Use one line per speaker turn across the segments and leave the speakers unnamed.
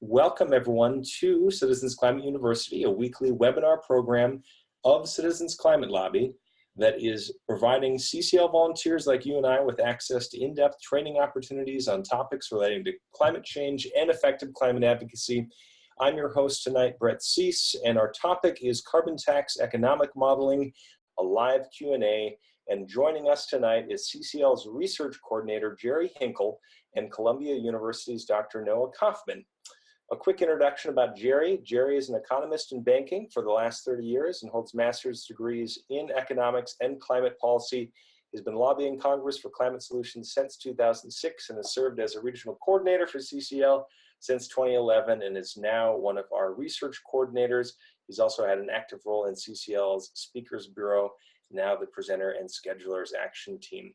welcome everyone to Citizens Climate University, a weekly webinar program of Citizens Climate Lobby that is providing CCL volunteers like you and I with access to in-depth training opportunities on topics relating to climate change and effective climate advocacy. I'm your host tonight, Brett Cease, and our topic is carbon tax economic modeling, a live Q&A. And joining us tonight is CCL's research coordinator, Jerry Hinkle, and Columbia University's Dr. Noah Kaufman. A quick introduction about Jerry. Jerry is an economist in banking for the last 30 years and holds master's degrees in economics and climate policy. He's been lobbying Congress for climate solutions since 2006 and has served as a regional coordinator for CCL since 2011 and is now one of our research coordinators. He's also had an active role in CCL's Speakers Bureau, now the Presenter and Schedulers Action Team.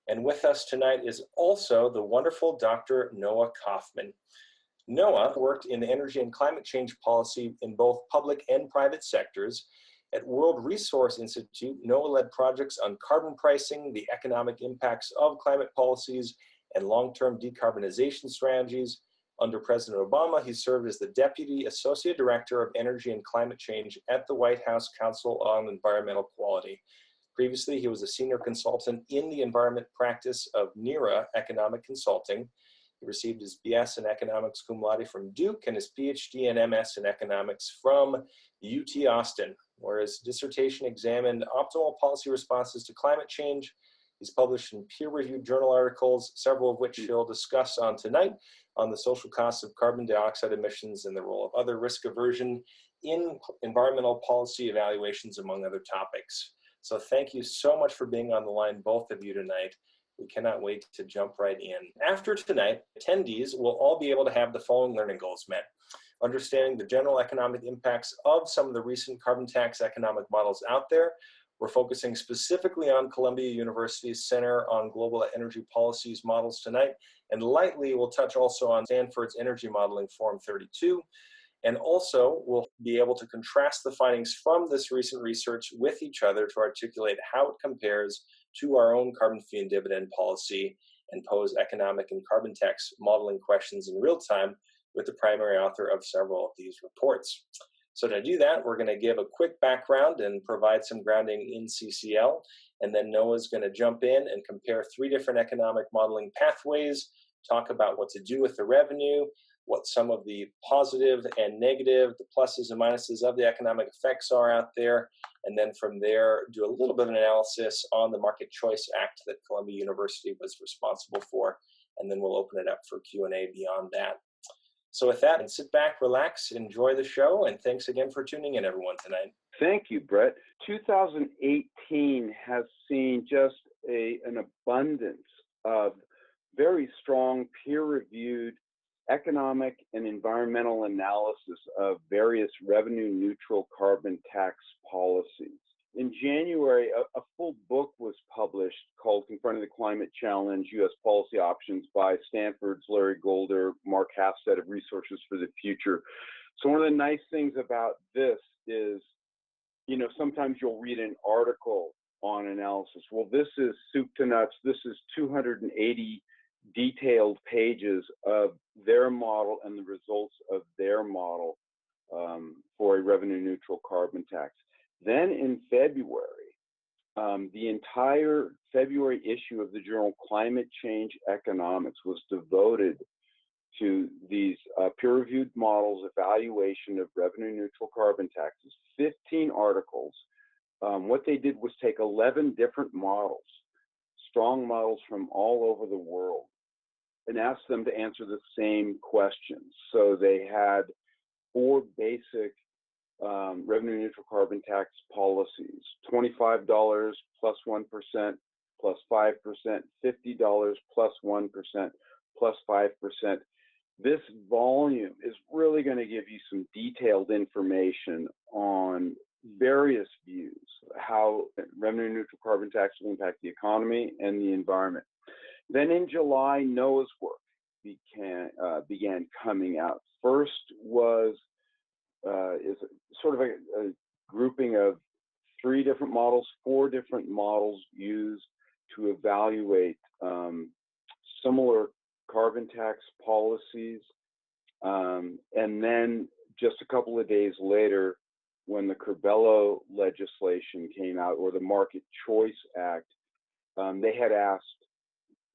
And with us tonight is also the wonderful Dr. Noah Kaufman. Noah worked in energy and climate change policy in both public and private sectors. At World Resource Institute, Noah led projects on carbon pricing, the economic impacts of climate policies, and long-term decarbonization strategies. Under President Obama, he served as the Deputy Associate Director of Energy and Climate Change at the White House Council on Environmental Quality. Previously, he was a senior consultant in the environment practice of NERA Economic Consulting. He received his BS in economics cum laude from Duke and his PhD and MS in economics from UT Austin, where his dissertation examined optimal policy responses to climate change. He's published in peer-reviewed journal articles, several of which he'll discuss on tonight, on the social costs of carbon dioxide emissions and the role of other risk aversion in environmental policy evaluations, among other topics. So thank you so much for being on the line, both of you tonight. We cannot wait to jump right in. After tonight, attendees will all be able to have the following learning goals met. Understanding the general economic impacts of some of the recent carbon tax economic models out there. We're focusing specifically on Columbia University's Center on Global Energy Policies models tonight, and lightly we'll touch also on Stanford's Energy Modeling Forum 32. And also, we'll be able to contrast the findings from this recent research with each other to articulate how it compares to our own carbon fee and dividend policy and pose economic and carbon tax modeling questions in real time with the primary author of several of these reports. So to do that, we're going to give a quick background and provide some grounding in CCL, and then Noah's going to jump in and compare 3 different economic modeling pathways, talk about what to do with the revenue, what some of the positive and negative, the pluses and minuses of the economic effects are out there, and then from there do a little bit of an analysis on the Market Choice Act that Columbia University was responsible for, and then we'll open it up for Q&A beyond that. So with that, sit back, relax, enjoy the show, and thanks again for tuning in, everyone, tonight.
Thank you, Brett. 2018 has seen just an abundance of very strong peer-reviewed economic and environmental analysis of various revenue-neutral carbon tax policies. In January, a full book was published called Confronting the Climate Challenge, U.S. Policy Options by Stanford's Larry Golder, Mark Halstead of Resources for the Future. So one of the nice things about this is, you know, sometimes you'll read an article on analysis. Well, this is soup to nuts. This is 280 detailed pages of their model and the results of their model for a revenue-neutral carbon tax. Then in February, the entire February issue of the journal Climate Change Economics was devoted to these peer-reviewed models, evaluation of revenue-neutral carbon taxes, 15 articles. What they did was take 11 different models, strong models from all over the world, and asked them to answer the same questions. So they had 4 basic revenue-neutral carbon tax policies: $25 plus 1%, plus 5%, $50 plus 1%, plus 5%. This volume is really going to give you some detailed information on various views, how revenue-neutral carbon tax will impact the economy and the environment. Then in July, Noah's work began coming out. First was is sort of a grouping of 3 different models, 4 different models used to evaluate similar carbon tax policies And then just a couple of days later, when the Curbelo legislation came out, or the Market Choice Act, they had asked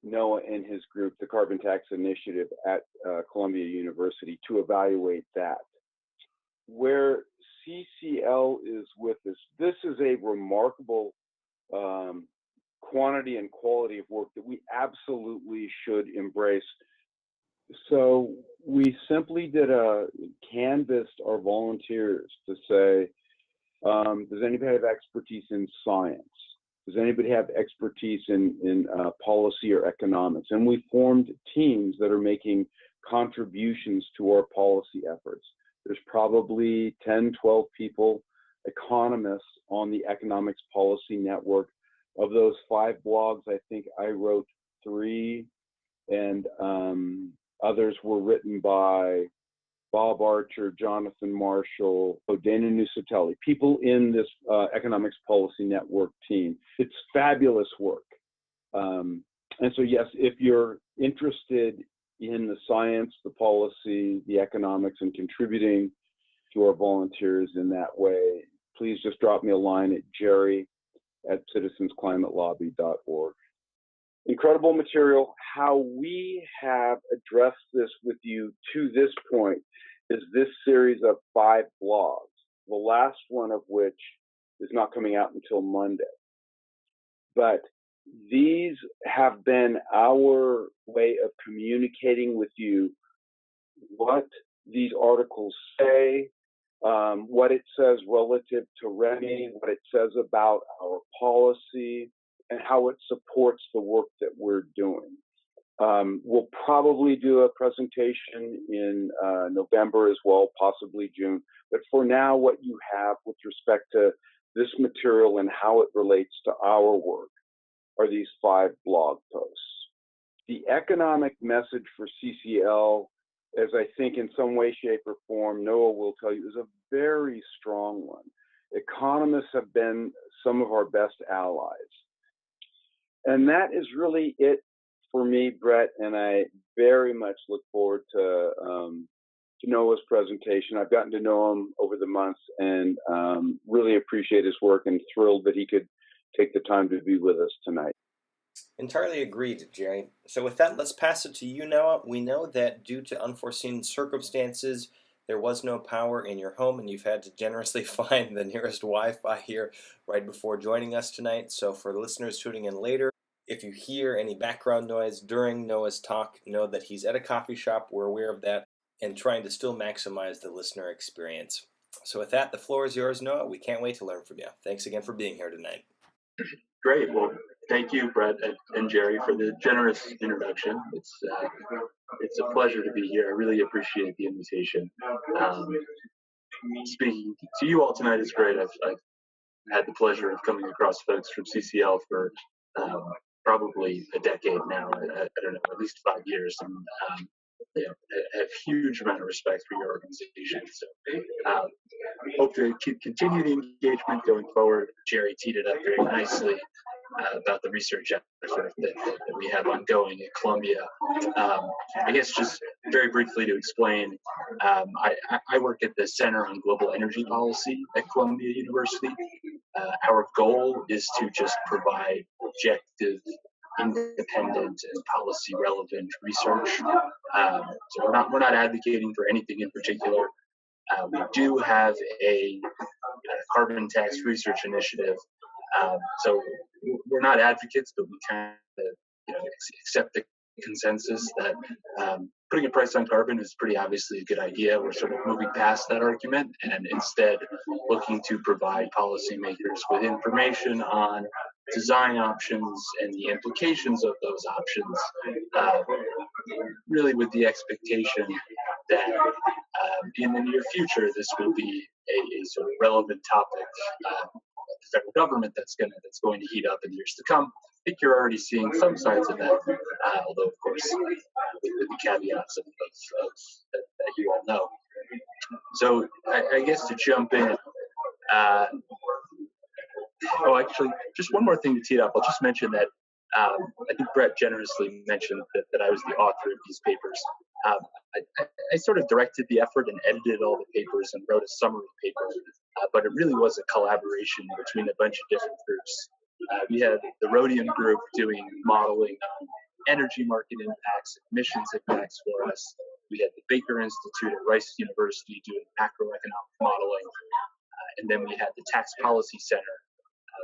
Noah and his group, the Carbon Tax Initiative at Columbia University, to evaluate that. Where CCL is with us, this is a remarkable quantity and quality of work that we absolutely should embrace. So we simply canvassed our volunteers to say, does anybody have expertise in science? Does anybody have expertise in policy or economics? And we formed teams that are making contributions to our policy efforts. There's probably 10, 12 people, economists on the Economics Policy Network. Of those 5 blogs, I think I wrote 3, and others were written by Bob Archer, Jonathan Marshall, Dana Nusatelli, people in this Economics Policy Network team. It's fabulous work. And so, yes, if you're interested in the science, the policy, the economics, and contributing to our volunteers in that way, please just drop me a line at jerry@citizensclimatelobby.org. Incredible material. How we have addressed this with you to this point is this series of 5 blogs, the last one of which is not coming out until Monday. But these have been our way of communicating with you what these articles say, what it says relative to REMI, what it says about our policy, and how it supports the work that we're doing. We'll probably do a presentation in November as well, possibly June. But for now, what you have with respect to this material and how it relates to our work are these 5 blog posts. The economic message for CCL, as I think in some way, shape, or form, Noah will tell you, is a very strong one. Economists have been some of our best allies. And that is really it for me, Brett, and I very much look forward to Noah's presentation. I've gotten to know him over the months and really appreciate his work and thrilled that he could take the time to be with us tonight.
Entirely agreed, Jerry. So with that, let's pass it to you, Noah. We know that due to unforeseen circumstances, there was no power in your home, and you've had to generously find the nearest Wi-Fi here right before joining us tonight. So for the listeners tuning in later, if you hear any background noise during Noah's talk, know that he's at a coffee shop. We're aware of that and trying to still maximize the listener experience. So with that, the floor is yours, Noah. We can't wait to learn from you. Thanks again for being here tonight.
Great. Well, thank you, Brett and Jerry, for the generous introduction. It's a pleasure to be here. I really appreciate the invitation. Speaking to you all tonight is great. I've had the pleasure of coming across folks from CCL for probably a decade now. I don't know, at least 5 years. And I have huge amount of respect for your organization. So hope to continue the engagement going forward. Jerry teed it up very nicely about the research effort that we have ongoing at Columbia. I guess just very briefly to explain, I work at the Center on Global Energy Policy at Columbia University. Our goal is to just provide objective, independent, and policy relevant research. So we're not advocating for anything in particular. We do have a carbon tax research initiative. So we're not advocates, but we kind of accept the consensus that putting a price on carbon is pretty obviously a good idea. We're sort of moving past that argument and instead looking to provide policymakers with information on design options and the implications of those options, really with the expectation that in the near future this will be a sort of relevant topic of the federal government that's going to heat up in years to come. I think you're already seeing some signs of that, although of course with the caveats of that you all know. So I guess to jump in, actually, just one more thing to tee it up. I'll just mention that I think Brett generously mentioned that I was the author of these papers. Um, I sort of directed the effort and edited all the papers and wrote a summary paper, but it really was a collaboration between a bunch of different groups. We had the Rhodium group doing modeling on energy market impacts and emissions impacts for us. We had the Baker Institute at Rice University doing macroeconomic modeling. And then we had the Tax Policy Center,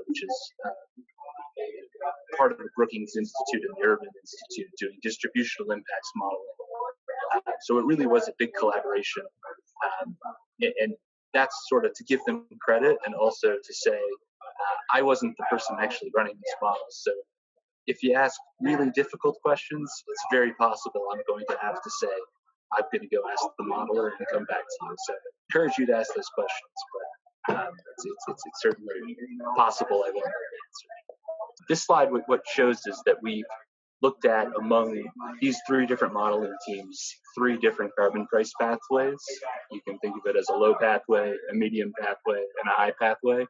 which is part of the Brookings Institute and the Urban Institute doing distributional impacts modeling. So it really was a big collaboration. And that's sort of to give them credit and also to say, I wasn't the person actually running these models. So if you ask really difficult questions, it's very possible I'm going to have to say, I'm going to go ask the modeler and come back to you. So I encourage you to ask those questions, but it's certainly possible I won't know the answer. This slide, what shows is that we've looked at among these three different modeling teams, three different carbon price pathways. You can think of it as a low pathway, a medium pathway, and a high pathway,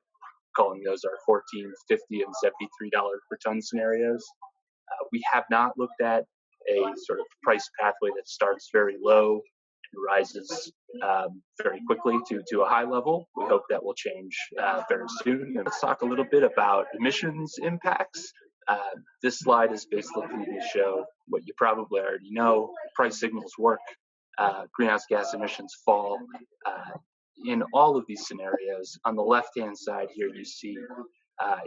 calling those our $14, $50, and $73 per ton scenarios. We have not looked at a sort of price pathway that starts very low and rises very quickly to a high level. We hope that will change very soon. And let's talk a little bit about emissions impacts. This slide is basically to show what you probably already know. Price signals work. Greenhouse gas emissions fall. In all of these scenarios, on the left-hand side here, you see a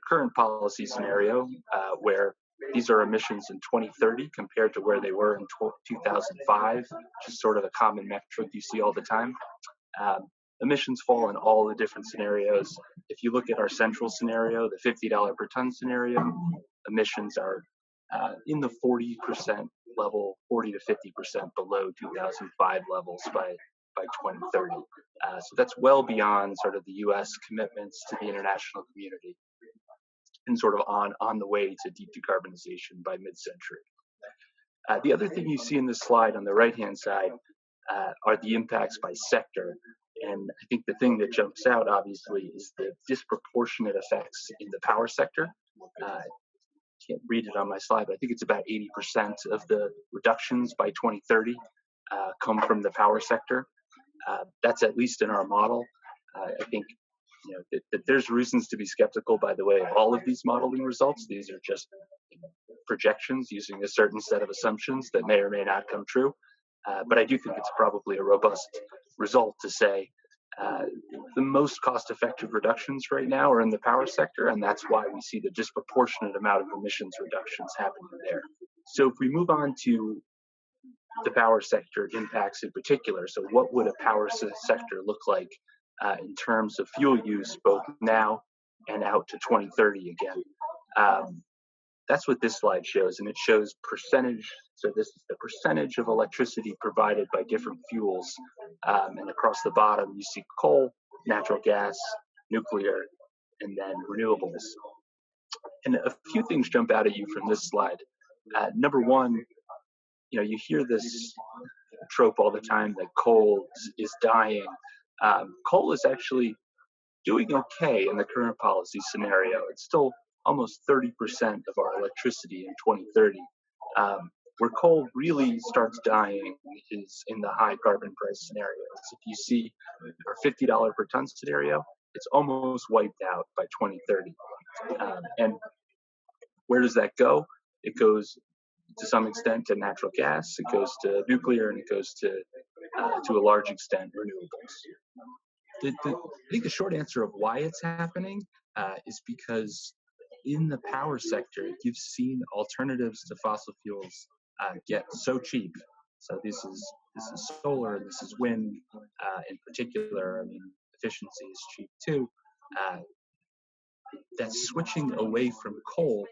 current policy scenario where these are emissions in 2030 compared to where they were in 2005, which is sort of a common metric you see all the time. Emissions fall in all the different scenarios. If you look at our central scenario, the $50 per ton scenario, emissions are in the 40% level, 40 to 50% below 2005 levels by 2030. So that's well beyond sort of the U.S. commitments to the international community and sort of on the way to deep decarbonization by mid-century. The other thing you see in this slide on the right-hand side are the impacts by sector. And I think the thing that jumps out, obviously, is the disproportionate effects in the power sector. I can't read it on my slide, but I think it's about 80% of the reductions by 2030 come from the power sector. That's at least in our model. I think that there's reasons to be skeptical, by the way, of all of these modeling results. These are just projections using a certain set of assumptions that may or may not come true. But I do think it's probably a robust result to say the most cost-effective reductions right now are in the power sector, and that's why we see the disproportionate amount of emissions reductions happening there. So if we move on to the power sector impacts in particular, so what would a power sector look like in terms of fuel use both now and out to 2030 again? That's what this slide shows, and it shows percentage. So this is the percentage of electricity provided by different fuels. And across the bottom, you see coal, natural gas, nuclear, and then renewables. And a few things jump out at you from this slide. Number one, you hear this trope all the time that coal is dying. Coal is actually doing okay in the current policy scenario. It's still almost 30% of our electricity in 2030. Where coal really starts dying is in the high carbon price scenarios. If you see our $50 per ton scenario, it's almost wiped out by 2030. And where does that go? It goes to some extent to natural gas, it goes to nuclear, and it goes to a large extent renewables. I think the short answer of why it's happening is because in the power sector, you've seen alternatives to fossil fuels get so cheap. So this is solar, this is wind in particular. I mean, efficiency is cheap too. That switching away from coal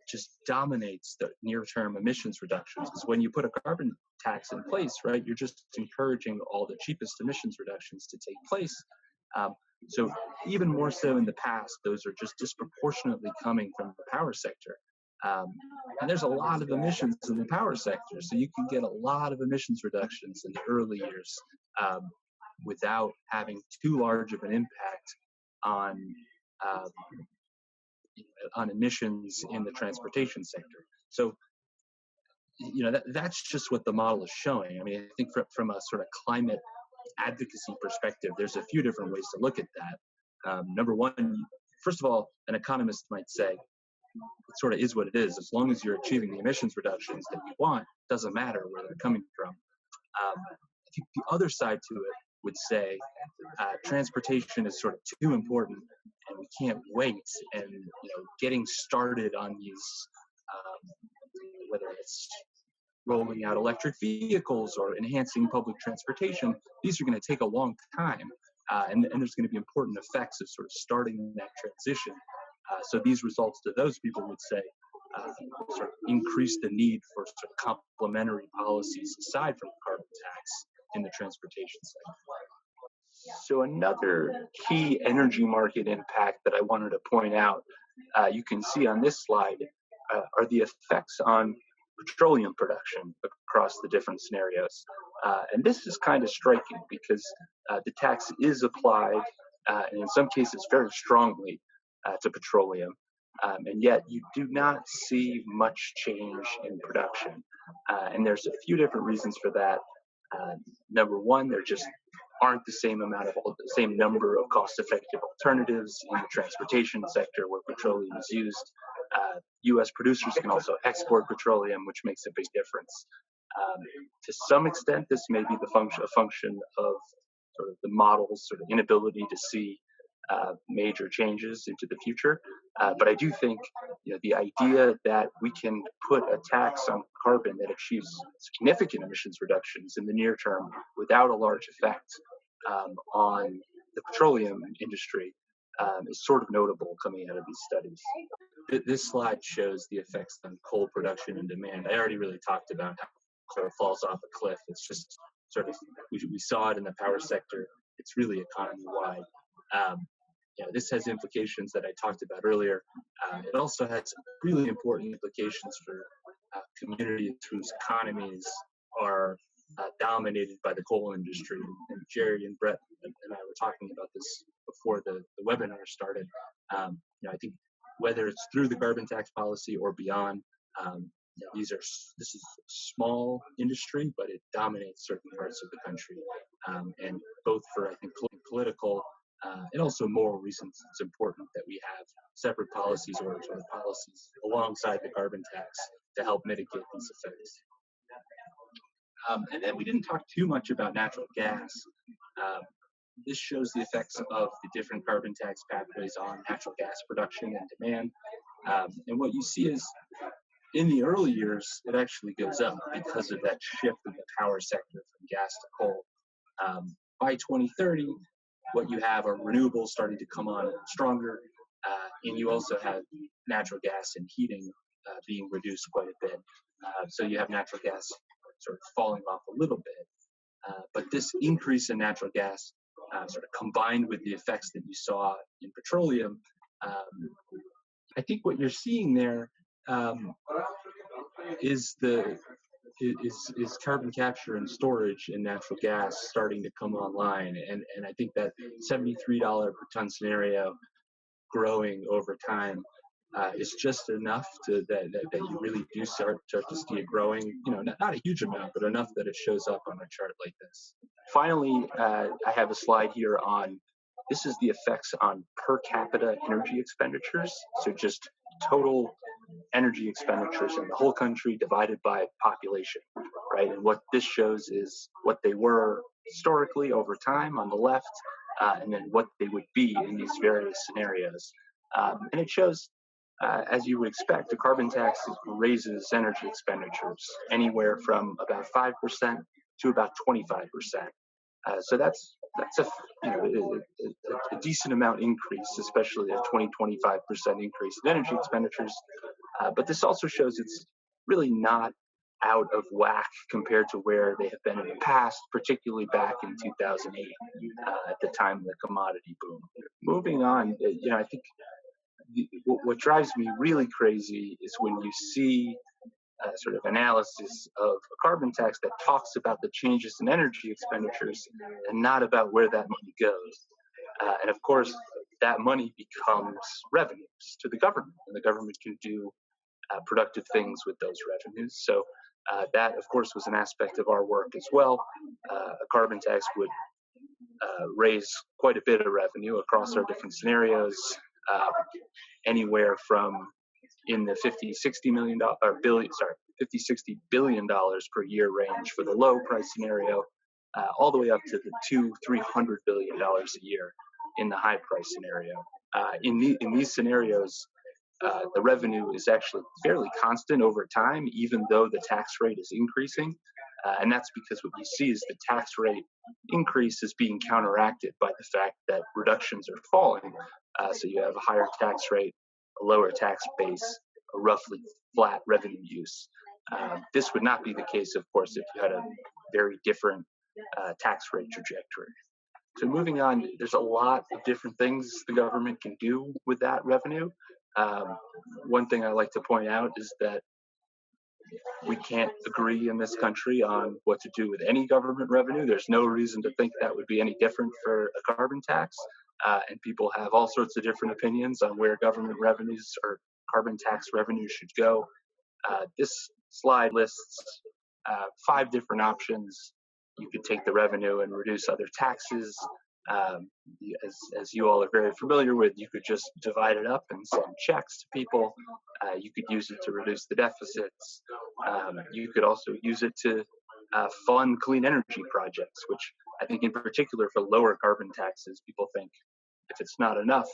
just dominates the near-term emissions reductions. Because when you put a carbon tax in place, right, you're just encouraging all the cheapest emissions reductions to take place. So even more so in the past, those are just disproportionately coming from the power sector. And there's a lot of emissions in the power sector, so you can get a lot of emissions reductions in the early years without having too large of an impact on emissions in the transportation sector. So that's just what the model is showing. I mean, I think from a sort of climate advocacy perspective, there's a few different ways to look at that. Number one, first of all, an economist might say it sort of is what it is. As long as you're achieving the emissions reductions that you want, it doesn't matter where they're coming from. I think the other side to it would say transportation is sort of too important, and we can't wait. And getting started on these, whether it's rolling out electric vehicles or enhancing public transportation, these are going to take a long time, and there's going to be important effects of sort of starting that transition. So these results to those people would say sort of increase the need for sort of complementary policies aside from the carbon tax in the transportation sector. So another key energy market impact that I wanted to point out, you can see on this slide, are the effects on petroleum production across the different scenarios. And this is kind of striking because the tax is applied, and in some cases very strongly, to petroleum. And yet you do not see much change in production. And there's a few different reasons for that. Number one, there just aren't the same number of cost-effective alternatives in the transportation sector where petroleum is used. U.S. producers can also export petroleum, which makes a big difference. To some extent, this may be a function of sort of the model's sort of inability to see major changes into the future. But I do think the idea that we can put a tax on carbon that achieves significant emissions reductions in the near term without a large effect on the petroleum industry is sort of notable coming out of these studies. This slide shows the effects on coal production and demand. I already really talked about how coal falls off a cliff. It's just sort of, we saw it in the power sector. It's really economy-wide. This has implications that I talked about earlier. It also has really important implications for communities whose economies are dominated by the coal industry. And Jerry and Brett and I were talking about this before the webinar started. I think whether it's through the carbon tax policy or beyond, this is a small industry, but it dominates certain parts of the country. And both for, I think, political and also moral reasons, it's important that we have separate policies or policies alongside the carbon tax to help mitigate these effects. And then we didn't talk too much about natural gas. This shows the effects of the different carbon tax pathways on natural gas production and demand. And what you see is, in the early years, it actually goes up because of that shift in the power sector from gas to coal. By 2030, what you have are renewables starting to come on stronger, and you also have natural gas and heating being reduced quite a bit. So you have natural gas sort of falling off a little bit. But this increase in natural gas sort of combined with the effects that you saw in petroleum, I think what you're seeing there is carbon capture and storage in natural gas starting to come online, and I think that $73 per ton scenario growing over time is just enough that you really do start to see it growing. Not a huge amount, but enough that it shows up on a chart like this. Finally, I have a slide here on this is the effects on per capita energy expenditures. So just total energy expenditures in the whole country divided by population, right? And what this shows is what they were historically over time on the left, and then what they would be in these various scenarios. And it shows, as you would expect, the carbon tax raises energy expenditures anywhere from about 5% to about 25%. So that's a decent amount increase, especially a 20-25% increase in energy expenditures. But this also shows it's really not out of whack compared to where they have been in the past, particularly back in 2008 at the time of the commodity boom. Moving on, I think what drives me really crazy is when you see sort of analysis of a carbon tax that talks about the changes in energy expenditures and not about where that money goes. And of course, that money becomes revenues to the government, and the government can do productive things with those revenues. So That, of course, was an aspect of our work as well. A carbon tax would raise quite a bit of revenue across our different scenarios, anywhere from in the 50-60 billion dollars per year range for the low price scenario, all the way up to the $200-300 billion a year in the high price scenario. In these scenarios, the revenue is actually fairly constant over time, even though the tax rate is increasing. And that's because what you see is the tax rate increase is being counteracted by the fact that reductions are falling. So you have a higher tax rate, a lower tax base, a roughly flat revenue use. This would not be the case, of course, if you had a very different tax rate trajectory. So moving on, there's a lot of different things the government can do with that revenue. One thing I like to point out is that we can't agree in this country on what to do with any government revenue. There's no reason to think that would be any different for a carbon tax. And people have all sorts of different opinions on where government revenues or carbon tax revenue should go. This slide lists 5 different options. You could take the revenue and reduce other taxes. As you all are very familiar with, you could just divide it up and send checks to people. You could use it to reduce the deficits. You could also use it to fund clean energy projects, which I think in particular for lower carbon taxes, people think if it's not enough,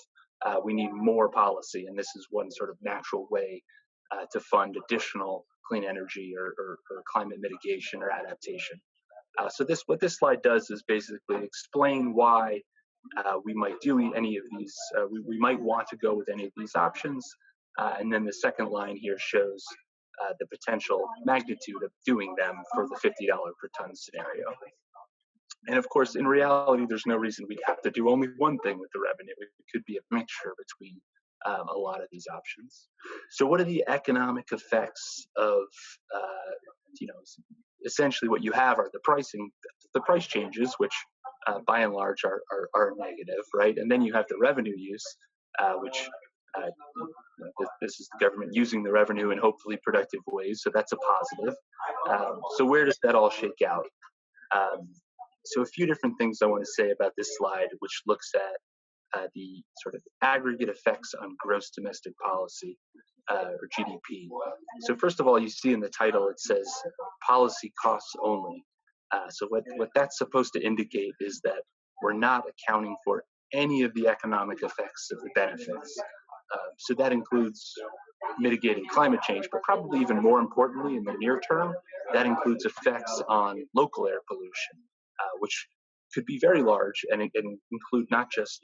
we need more policy. And this is one sort of natural way to fund additional clean energy or climate mitigation or adaptation. So what this slide does is basically explain why we might do any of these. We might want to go with any of these options. And then the second line here shows the potential magnitude of doing them for the $50 per ton scenario. And of course, in reality, there's no reason we'd have to do only one thing with the revenue. It could be a mixture between a lot of these options. So what are the economic effects of, essentially what you have are the price changes, which by and large are negative, right? And then you have the revenue use, which this is the government using the revenue in hopefully productive ways. So that's a positive. So where does that all shake out? So a few different things I want to say about this slide, which looks at the sort of aggregate effects on gross domestic policy, or GDP. So first of all, you see in the title, it says policy costs only. So what that's supposed to indicate is that we're not accounting for any of the economic effects of the benefits. So that includes mitigating climate change, but probably even more importantly in the near term, that includes effects on local air pollution, which could be very large and include not just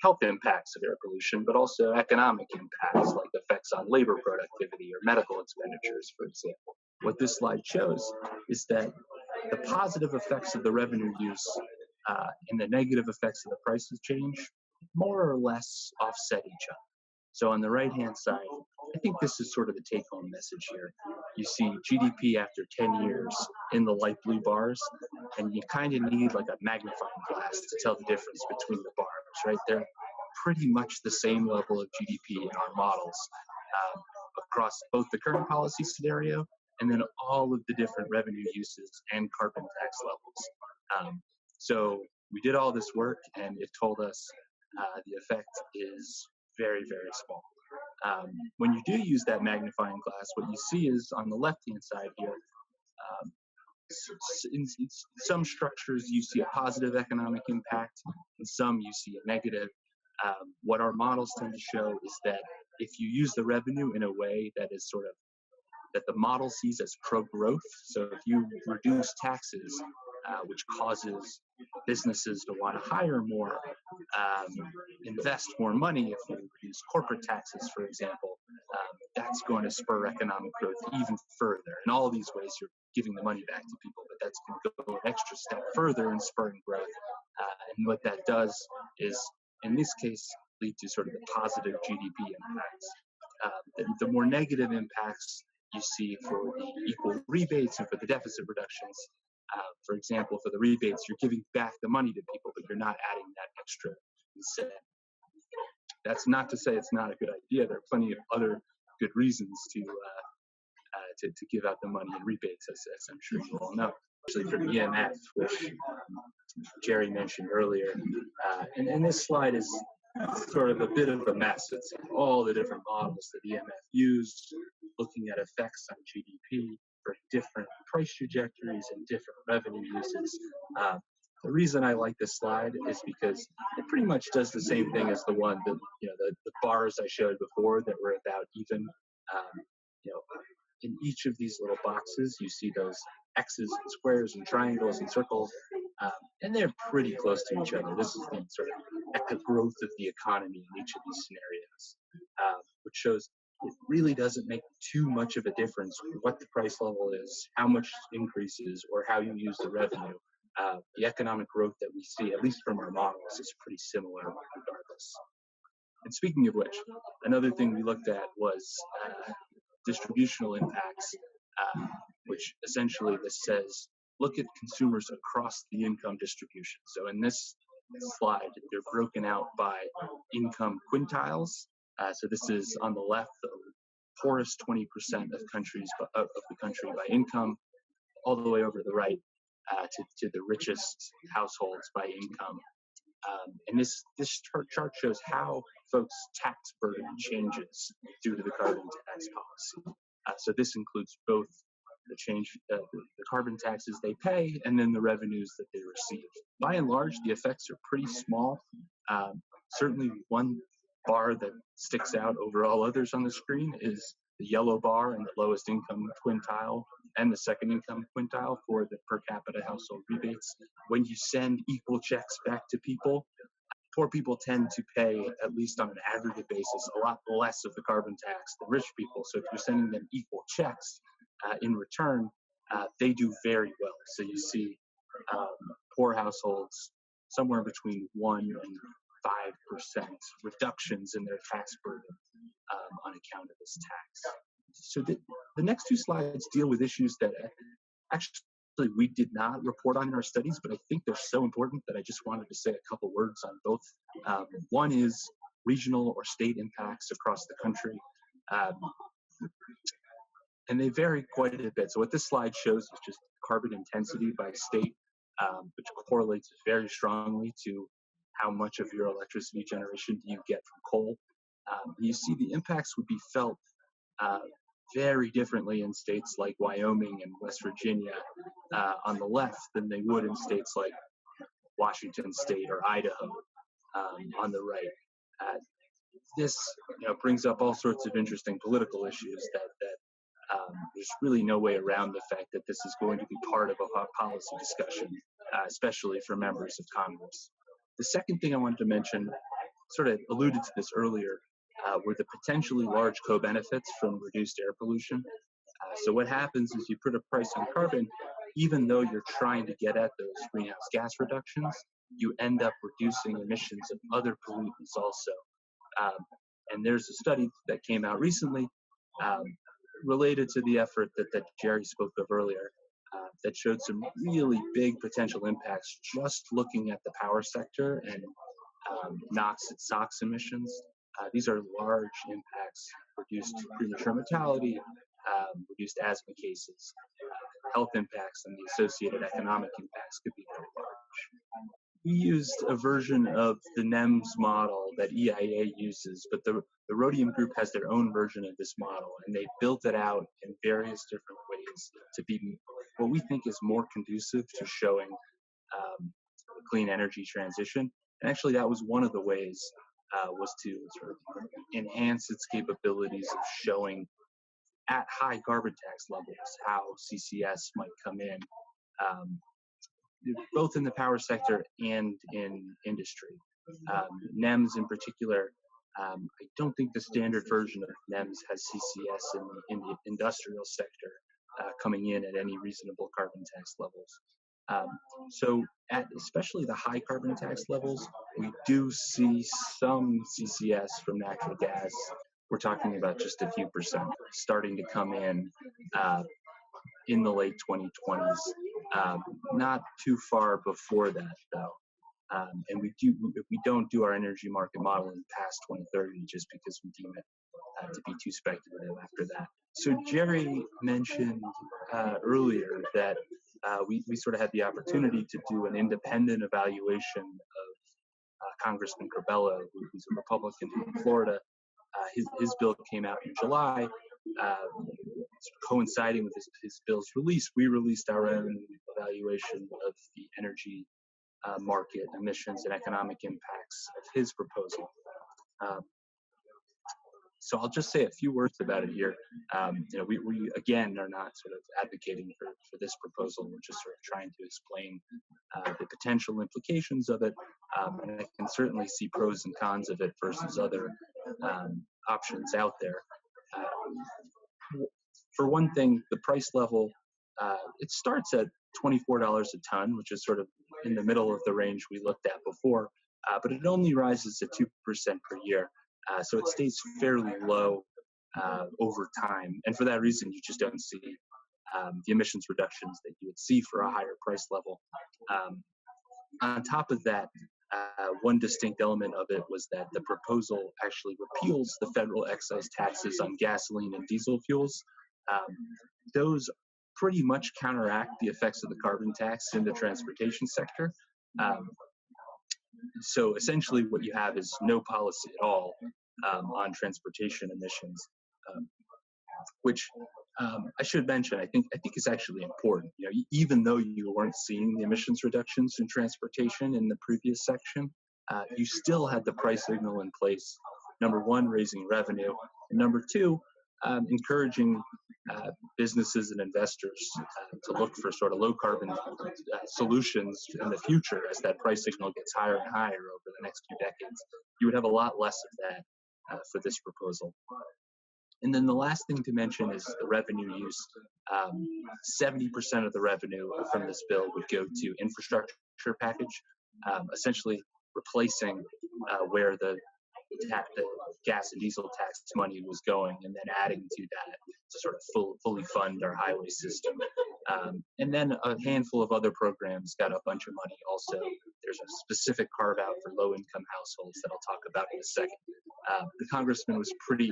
health impacts of air pollution, but also economic impacts like effects on labor productivity or medical expenditures, for example. What this slide shows is that the positive effects of the revenue use and the negative effects of the prices change more or less offset each other. So on the right-hand side, I think this is sort of the take-home message here. You see GDP after 10 years in the light blue bars, and you kind of need like a magnifying glass to tell the difference between the bars, right? They're pretty much the same level of GDP in our models across both the current policy scenario and then all of the different revenue uses and carbon tax levels. So we did all this work, and it told us the effect is very, very small. When you do use that magnifying glass, what you see is on the left-hand side here, in some structures you see a positive economic impact, in some you see a negative. What our models tend to show is that if you use the revenue in a way that is sort of that the model sees as pro-growth, so if you reduce taxes, which causes businesses to want to hire more, invest more money, if you reduce corporate taxes, for example, that's going to spur economic growth even further. In all of these ways, you're giving the money back to people, but that's going to go an extra step further in spurring growth. And what that does is, in this case, lead to sort of the positive GDP impacts. The more negative impacts you see for the equal rebates and for the deficit reductions. For example, for the rebates, you're giving back the money to people, but you're not adding that extra incentive. That's not to say it's not a good idea. There are plenty of other good reasons to give out the money in rebates, as I'm sure you all know, especially for the EMF, which Jerry mentioned earlier. And this slide is sort of a bit of a mess. It's all the different models that EMF used, looking at effects on GDP for different price trajectories and different revenue uses. The reason I like this slide is because it pretty much does the same thing as the one that, the bars I showed before that were about even. In each of these little boxes, you see those X's and squares and triangles and circles, and they're pretty close to each other. This is the sort of growth of the economy in each of these scenarios, which shows it really doesn't make too much of a difference what the price level is, how much increases, or how you use the revenue. The economic growth that we see, at least from our models, is pretty similar regardless. And speaking of which, another thing we looked at was distributional impacts, which essentially this says, look at consumers across the income distribution. So in this slide, they're broken out by income quintiles. So this is on the left, the poorest 20% of the country by income, all the way over to the right to the richest households by income. And this chart shows how folks' tax burden changes due to the carbon tax policy. So this includes both the carbon taxes they pay and then the revenues that they receive. By and large, the effects are pretty small. Certainly one bar that sticks out over all others on the screen is the yellow bar in the lowest income quintile and the second income quintile for the per capita household rebates. When you send equal checks back to people, poor people tend to pay, at least on an aggregate basis, a lot less of the carbon tax than rich people. So if you're sending them equal checks in return, they do very well. So you see poor households somewhere between 1% and 5% reductions in their tax burden on account of this tax. So the next two slides deal with issues that actually we did not report on in our studies, but I think they're so important that I just wanted to say a couple words on both. One is regional or state impacts across the country. And they vary quite a bit. So what this slide shows is just carbon intensity by state, which correlates very strongly to how much of your electricity generation do you get from coal. You see the impacts would be felt very differently in states like Wyoming and West Virginia on the left than they would in states like Washington State or Idaho on the right. This brings up all sorts of interesting political issues that there's really no way around the fact that this is going to be part of a policy discussion, especially for members of Congress. The second thing I wanted to mention, sort of alluded to this earlier, were the potentially large co-benefits from reduced air pollution. So what happens is you put a price on carbon, even though you're trying to get at those greenhouse gas reductions, you end up reducing emissions of other pollutants also. And there's a study that came out recently related to the effort that Jerry spoke of earlier that showed some really big potential impacts just looking at the power sector and NOx and SOx emissions. These are large impacts, reduced premature mortality, reduced asthma cases, health impacts, and the associated economic impacts could be very large. We used a version of the NEMS model that EIA uses, but the Rhodium group has their own version of this model, and they built it out in various different ways to be what we think is more conducive to showing the clean energy transition. And actually, that was one of the ways was to sort of enhance its capabilities of showing at high carbon tax levels how CCS might come in, both in the power sector and in industry. NEMS in particular, I don't think the standard version of NEMS has CCS in the industrial sector coming in at any reasonable carbon tax levels. So at especially the high carbon tax levels, we do see some CCS from natural gas. We're talking about just a few percent starting to come in the late 2020s. Not too far before that, though. And we don't do our energy market modeling past 2030 just because we deem it to be too speculative after that. So Jerry mentioned earlier that we sort of had the opportunity to do an independent evaluation of Congressman Corbello, who's a Republican in Florida. His bill came out in July. Coinciding with his bill's release, we released our own evaluation of the energy market emissions and economic impacts of his proposal. So I'll just say a few words about it here. We again are not sort of advocating for this proposal. We're just sort of trying to explain the potential implications of it, and I can certainly see pros and cons of it versus other options out there. For one thing, the price level, it starts at $24 a ton, which is sort of in the middle of the range we looked at before, but it only rises to 2% per year. So it stays fairly low over time. And for that reason, you just don't see the emissions reductions that you would see for a higher price level. On top of that, one distinct element of it was that the proposal actually repeals the federal excise taxes on gasoline and diesel fuels. Those pretty much counteract the effects of the carbon tax in the transportation sector. So essentially what you have is no policy at all on transportation emissions, which I should mention, I think is actually important. Even though you weren't seeing the emissions reductions in transportation in the previous section, you still had the price signal in place. Number one, raising revenue. And number two, encouraging businesses and investors to look for sort of low carbon solutions in the future as that price signal gets higher and higher over the next few decades. You would have a lot less of that for this proposal. And then the last thing to mention is the revenue use. 70% of the revenue from this bill would go to infrastructure package, essentially replacing where the gas and diesel tax money was going, and then adding to that to sort of fully fund our highway system. And then a handful of other programs got a bunch of money also. There's a specific carve out for low-income households that I'll talk about in a second. The congressman was pretty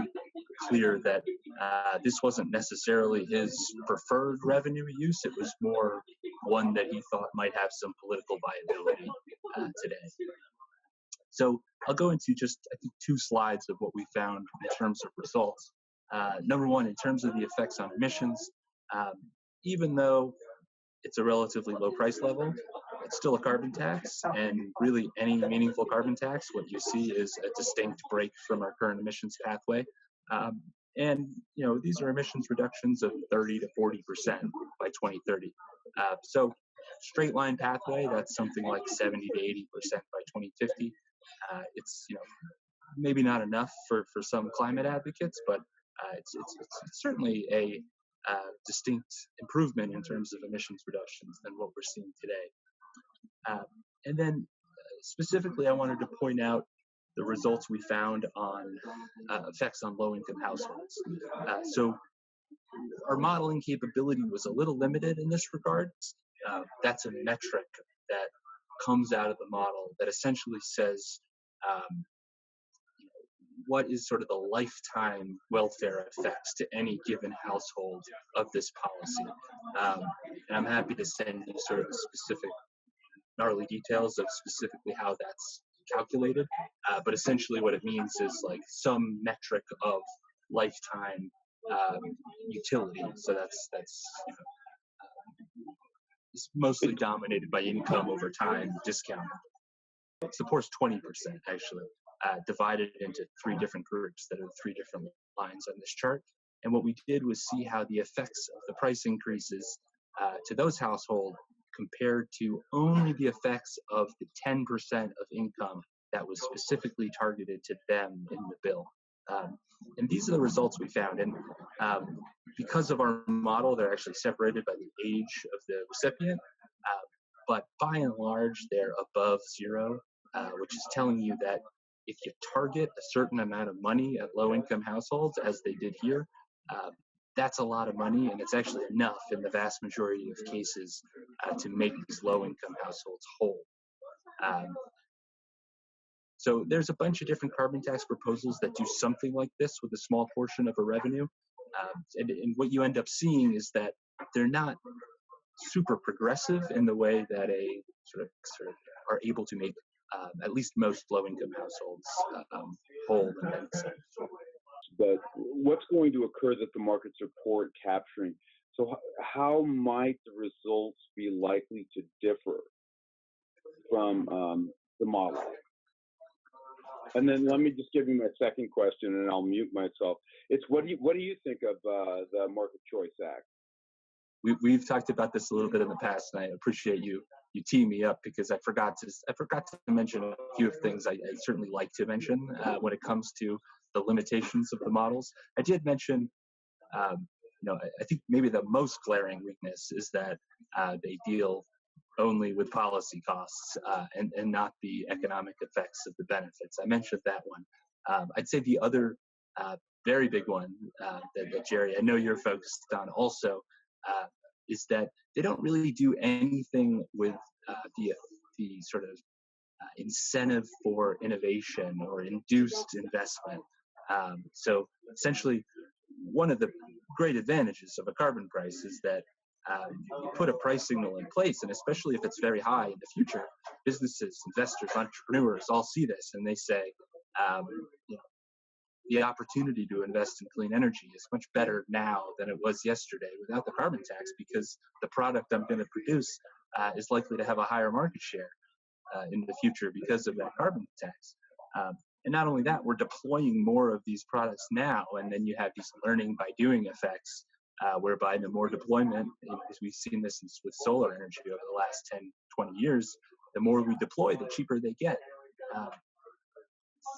clear that this wasn't necessarily his preferred revenue use. It was more one that he thought might have some political viability today. So I'll go into just, I think, 2 slides of what we found in terms of results. Number one, in terms of the effects on emissions, even though it's a relatively low price level, it's still a carbon tax, and really any meaningful carbon tax, what you see is a distinct break from our current emissions pathway. And these are emissions reductions of 30 to 40% by 2030. So straight line pathway, that's something like 70 to 80% by 2050. It's maybe not enough for some climate advocates, but it's certainly a distinct improvement in terms of emissions reductions than what we're seeing today. And then specifically, I wanted to point out the results we found on effects on low-income households. So our modeling capability was a little limited in this regard. That's a metric that comes out of the model that essentially says what is sort of the lifetime welfare effects to any given household of this policy. And I'm happy to send you sort of specific gnarly details of specifically how that's calculated. But essentially what it means is like some metric of lifetime utility. So that's it's mostly dominated by income over time discounted. It supports 20% actually, divided into 3 different groups that are 3 different lines on this chart. And what we did was see how the effects of the price increases to those households compared to only the effects of the 10% of income that was specifically targeted to them in the bill. And these are the results we found. And because of our model, they're actually separated by the age of the recipient. But by and large, they're above 0, which is telling you that if you target a certain amount of money at low-income households, as they did here, that's a lot of money, and it's actually enough in the vast majority of cases to make these low-income households whole. So there's a bunch of different carbon tax proposals that do something like this with a small portion of a revenue. And what you end up seeing is that they're not super progressive in the way that a sort of are able to make at least most low-income households whole and then some.
But what's going to occur that the markets report capturing? So how might the results be likely to differ from the model? And then let me just give you my second question, and I'll mute myself. It's what do you think of the Market Choice Act?
We've talked about this a little bit in the past, and I appreciate you teeing me up because I forgot to mention a few of things I certainly like to mention when it comes to the limitations of the models. I did mention, I think maybe the most glaring weakness is that they deal only with policy costs and not the economic effects of the benefits. I mentioned that one. I'd say the other very big one that Jerry, I know you're focused on also, is that they don't really do anything with the sort of incentive for innovation or induced investment. So essentially, one of the great advantages of a carbon price is that you put a price signal in place, and especially if it's very high in the future, businesses, investors, entrepreneurs all see this, and they say, the opportunity to invest in clean energy is much better now than it was yesterday without the carbon tax, because the product I'm going to produce is likely to have a higher market share in the future because of that carbon tax. And not only that, we're deploying more of these products now, and then you have these learning by doing effects, whereby the more deployment, as we've seen this with solar energy over the last 10, 20 years, the more we deploy, the cheaper they get.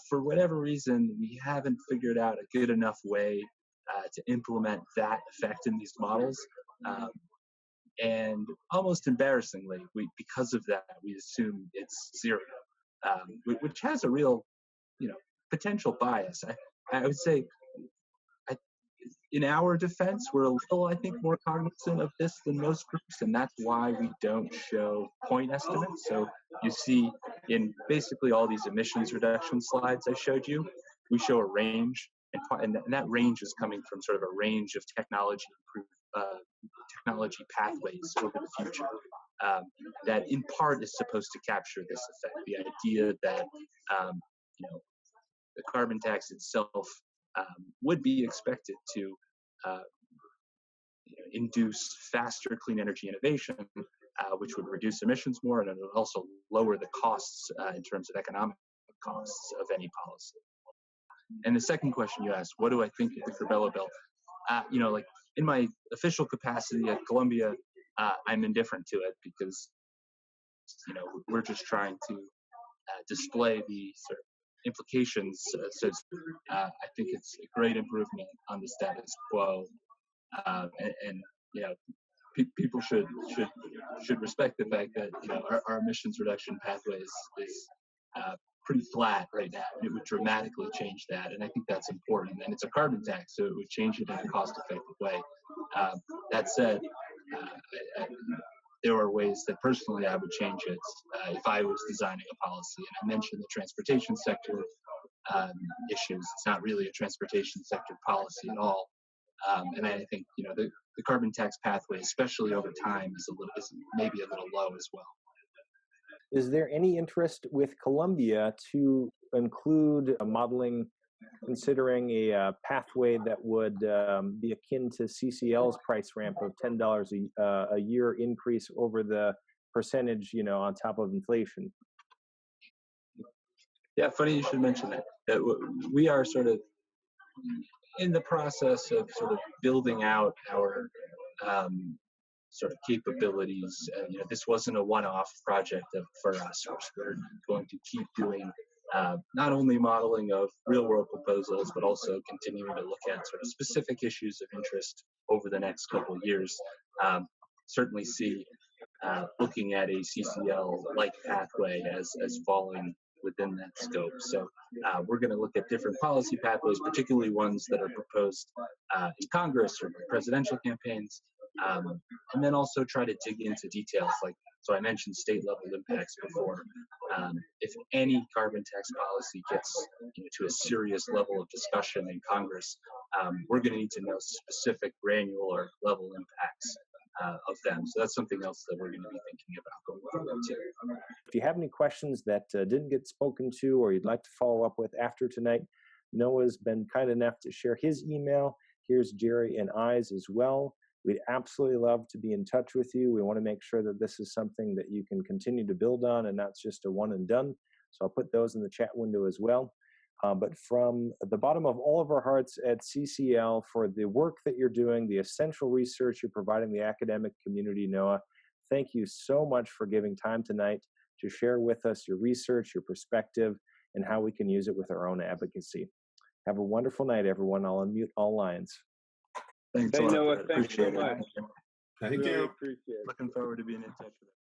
For whatever reason, we haven't figured out a good enough way to implement that effect in these models. And almost embarrassingly, because of that, we assume it's zero, which has a real, potential bias. I would say, in our defense, we're a little, I think, more cognizant of this than most groups, and that's why we don't show point estimates. So you see in basically all these emissions reduction slides I showed you, we show a range, and that range is coming from sort of a range of technology pathways over the future that in part is supposed to capture this effect, the idea that the carbon tax itself would be expected to induce faster clean energy innovation, which would reduce emissions more, and it would also lower the costs in terms of economic costs of any policy. And the second question you asked, what do I think of the Corbella bill? Like in my official capacity at Columbia, I'm indifferent to it because, we're just trying to display the sort of implications. So I think it's a great improvement on the status quo, and people should respect the fact that our emissions reduction pathway is pretty flat right now. It would dramatically change that, and I think that's important. And it's a carbon tax, so it would change it in a cost-effective way. That said, there are ways that personally I would change it if I was designing a policy. And I mentioned the transportation sector issues. It's not really a transportation sector policy at all. And I think the carbon tax pathway, especially over time, is maybe a little low as well.
Is there any interest with Columbia to include modeling, considering a pathway that would be akin to CCL's price ramp of $10 a year increase over the percentage, on top of inflation?
Yeah, funny you should mention that. We are sort of in the process of sort of building out our sort of capabilities. This wasn't a one-off project for us. We're going to keep doing not only modeling of real-world proposals, but also continuing to look at sort of specific issues of interest over the next couple of years. Certainly see looking at a CCL-like pathway as falling within that scope. So we're going to look at different policy pathways, particularly ones that are proposed in Congress or presidential campaigns, And then also try to dig into details like, so I mentioned state level impacts before. If any carbon tax policy gets to a serious level of discussion in Congress, we're going to need to know specific granular level impacts of them. So that's something else that we're going to be thinking about going forward too.
If you have any questions that didn't get spoken to or you'd like to follow up with after tonight, Noah's been kind enough to share his email. Here's Jerry and I's as well. We'd absolutely love to be in touch with you. We want to make sure that this is something that you can continue to build on and not just a one and done. So I'll put those in the chat window as well. But from the bottom of all of our hearts at CCL, for the work that you're doing, the essential research you're providing the academic community, Noah, thank you so much for giving time tonight to share with us your research, your perspective, and how we can use it with our own advocacy. Have a wonderful night, everyone. I'll unmute all lines.
Thanks
Hey,
a lot.
Noah, thanks so
Appreciate
much.
it.
Thank
Really
you.
appreciate it.
Looking forward to being in touch with you.